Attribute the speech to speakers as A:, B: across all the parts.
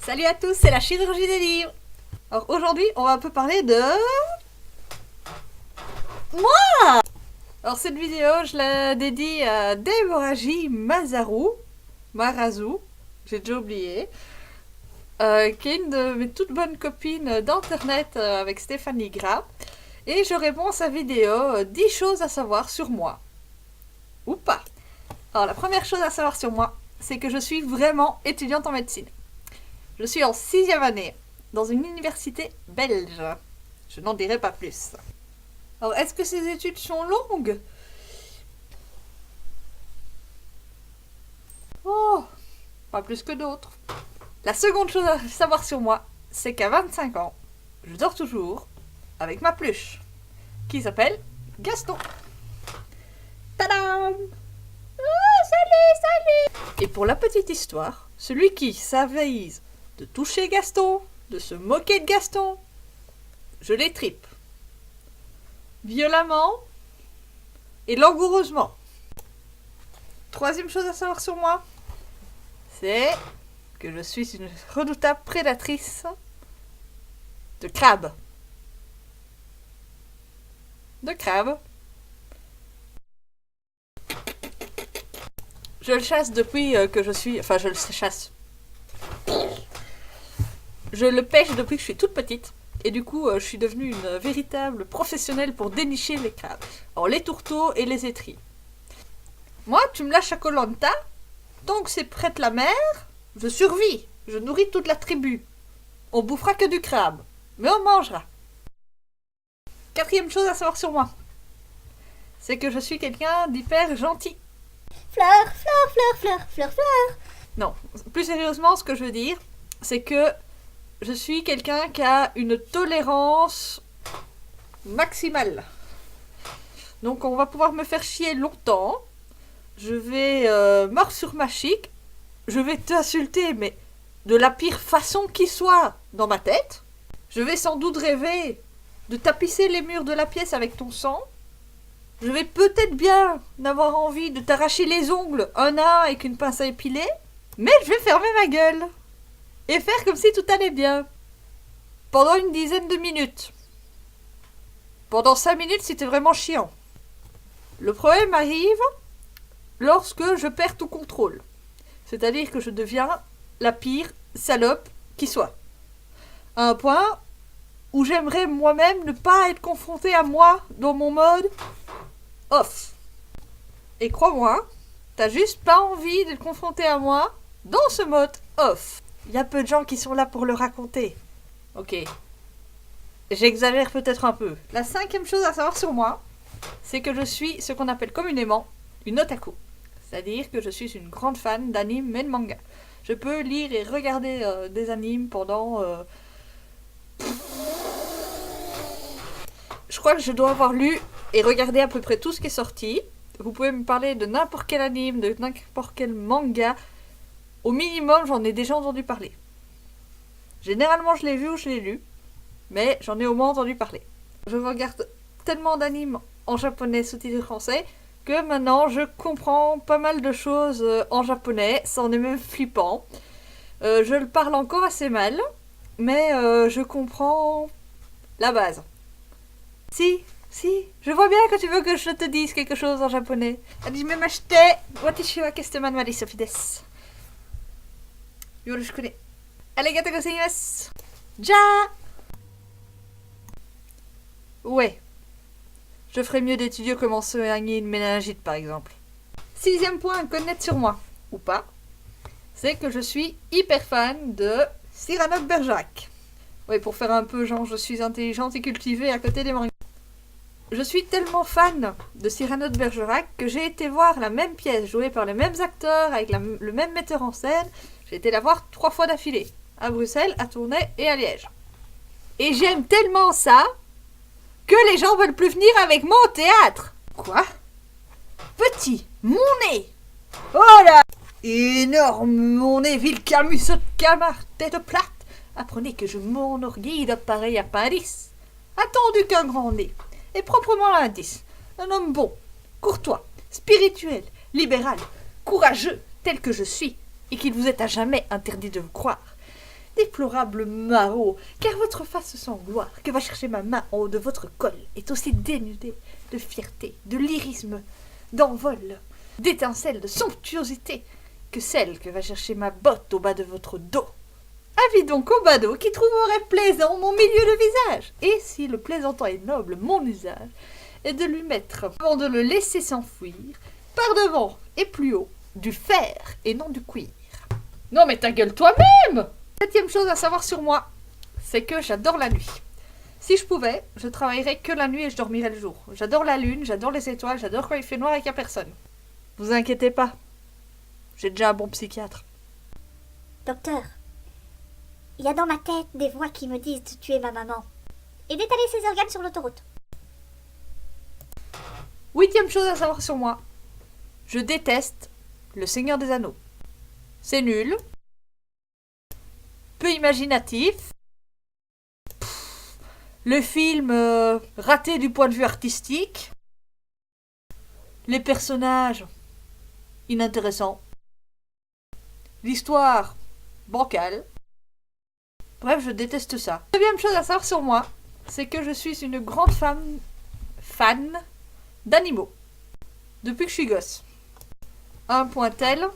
A: Salut à tous, c'est la chirurgie des livres. Alors aujourd'hui, on va un peu parler de... moi. Alors cette vidéo, je la dédie à Deborah J. Marazou, j'ai déjà oublié, qui est une de mes toutes bonnes copines d'internet avec Stéphanie Gras. Et je réponds à sa vidéo 10 choses à savoir sur moi. Ou pas. Alors la première chose à savoir sur moi, c'est que je suis vraiment étudiante en médecine. Je suis en 6e année, dans une université belge. Je n'en dirai pas plus. Alors, est-ce que ces études sont longues? Oh, pas plus que d'autres. La seconde chose à savoir sur moi, c'est qu'à 25 ans, je dors toujours avec ma pluche, qui s'appelle Gaston. Tadam! Oh, salut! Et pour la petite histoire, celui qui s'avise de toucher Gaston, de se moquer de Gaston, je l'étripe. Violemment et langoureusement. Troisième chose à savoir sur moi, c'est que je suis une redoutable prédatrice de crabes. Je le chasse depuis que je suis... Enfin, je le chasse. Je le pêche depuis que je suis toute petite. Et du coup, je suis devenue une véritable professionnelle pour dénicher les crabes. Alors, les tourteaux et les étris. Moi, tu me lâches à Koh Lanta, tant que c'est près de la mer, je survis. Je nourris toute la tribu. On bouffera que du crabe, mais on mangera. Quatrième chose à savoir sur moi, c'est que je suis quelqu'un d'hyper gentil.
B: Fleur, fleur, fleur, fleur, fleur, fleur.
A: Non, plus sérieusement, ce que je veux dire, c'est que je suis quelqu'un qui a une tolérance maximale. Donc on va pouvoir me faire chier longtemps. Je vais mordre sur ma chic. Je vais t'insulter, mais de la pire façon qui soit dans ma tête. Je vais sans doute rêver de tapisser les murs de la pièce avec ton sang. Je vais peut-être bien avoir envie de t'arracher les ongles un à un avec une pince à épiler. Mais je vais fermer ma gueule. Et faire comme si tout allait bien. Pendant une dizaine de minutes. Pendant 5 minutes, c'était vraiment chiant. Le problème arrive lorsque je perds tout contrôle. C'est-à-dire que je deviens la pire salope qui soit. À un point où j'aimerais moi-même ne pas être confrontée à moi dans mon mode off. Et crois-moi, t'as juste pas envie d'être confrontée à moi dans ce mode off. Il y a peu de gens qui sont là pour le raconter. Ok. J'exagère peut-être un peu. La 5e chose à savoir sur moi, c'est que je suis ce qu'on appelle communément une otaku. C'est-à-dire que je suis une grande fan d'anime et de manga. Je peux lire et regarder des animes pendant... Je crois que je dois avoir lu et regardé à peu près tout ce qui est sorti. Vous pouvez me parler de n'importe quel anime, de n'importe quel manga. Au minimum, j'en ai déjà entendu parler. Généralement, je l'ai vu ou je l'ai lu, mais j'en ai au moins entendu parler. Je regarde tellement d'animes en japonais sous-titré français que maintenant, je comprends pas mal de choses en japonais. Ça en est même flippant. Je le parle encore assez mal, mais je comprends la base. Si, je vois bien que tu veux que je te dise quelque chose en japonais. Hajime mashite, watashi wa Kesteman Marisofi desu. Yoroshiku ne. Arigatou gozaimasu. Ja. Ouais. Je ferais mieux d'étudier comment soigner une méningite, par exemple. 6e point à connaître sur moi, ou pas, c'est que je suis hyper fan de Cyrano de Bergerac. Ouais, pour faire un peu genre je suis intelligente et cultivée à côté des mangas. Je suis tellement fan de Cyrano de Bergerac que j'ai été voir la même pièce jouée par les mêmes acteurs, avec le même metteur en scène. J'ai été la voir 3 fois d'affilée. À Bruxelles, à Tournai et à Liège. Et j'aime tellement ça que les gens veulent plus venir avec moi au théâtre. Quoi? Petit, mon nez. Oh là! Énorme, mon nez, ville Camus, camard, tête plate. Apprenez que je m'enorgueillis de pareil à Paris. Attendu qu'un grand nez. Et proprement l'indice. Un homme bon, courtois, spirituel, libéral, courageux, tel que je suis, et qu'il vous est à jamais interdit de vous croire. Déplorable Mao, car votre face sans gloire, que va chercher ma main en haut de votre col, est aussi dénudée de fierté, de lyrisme, d'envol, d'étincelles, de somptuosité, que celle que va chercher ma botte au bas de votre dos. Avis donc au badaud qui trouverait plaisant mon milieu de visage, et si le plaisantant est noble, mon usage est de lui mettre, avant de le laisser s'enfuir, par devant et plus haut, du fer et non du cuir. Non mais ta gueule toi-même! 7e chose à savoir sur moi, c'est que j'adore la nuit. Si je pouvais, je travaillerais que la nuit et je dormirais le jour. J'adore la lune, j'adore les étoiles, j'adore quand il fait noir et qu'il n'y a personne. Vous inquiétez pas, j'ai déjà un bon psychiatre.
B: Docteur, il y a dans ma tête des voix qui me disent de tuer ma maman et d'étaler ses organes sur l'autoroute.
A: 8e chose à savoir sur moi, je déteste Le Seigneur des Anneaux. C'est nul, peu imaginatif, le film raté du point de vue artistique, les personnages inintéressants, l'histoire bancale. Bref, je déteste ça. 9e chose à savoir sur moi, c'est que je suis une grande fan d'animaux. Depuis que je suis gosse. À un point tel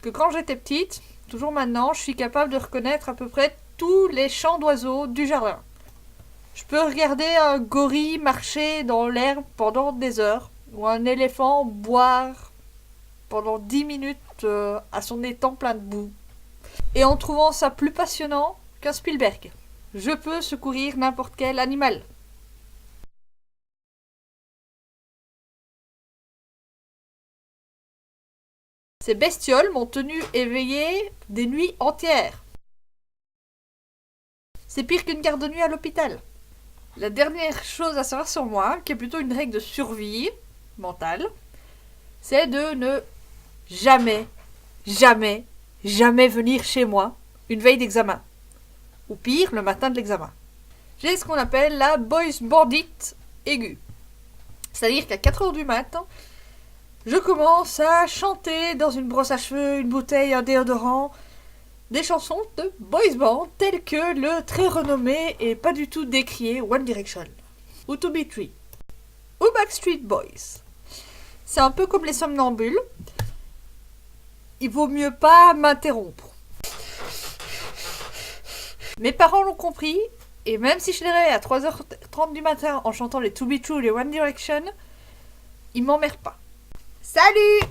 A: que quand j'étais petite, toujours maintenant, je suis capable de reconnaître à peu près tous les chants d'oiseaux du jardin. Je peux regarder un gorille marcher dans l'herbe pendant des heures, ou un éléphant boire pendant 10 minutes à son étang plein de boue. Et en trouvant ça plus passionnant qu'un Spielberg. Je peux secourir n'importe quel animal. Ces bestioles m'ont tenu éveillée des nuits entières. C'est pire qu'une garde de nuit à l'hôpital. La dernière chose à savoir sur moi, qui est plutôt une règle de survie mentale, c'est de ne jamais venir chez moi une veille d'examen. Ou pire, le matin de l'examen. J'ai ce qu'on appelle la boys bandit aiguë. C'est-à-dire qu'à 4h du matin, je commence à chanter dans une brosse à cheveux, une bouteille, un déodorant, des chansons de boys band telles que le très renommé et pas du tout décrié One Direction, ou To Be Tree, ou Backstreet Boys. C'est un peu comme les somnambules. Il vaut mieux pas m'interrompre. Mes parents l'ont compris, et même si je les réveille à 3h30 du matin en chantant les To Be True ou les One Direction, ils m'emmerdent pas. Salut!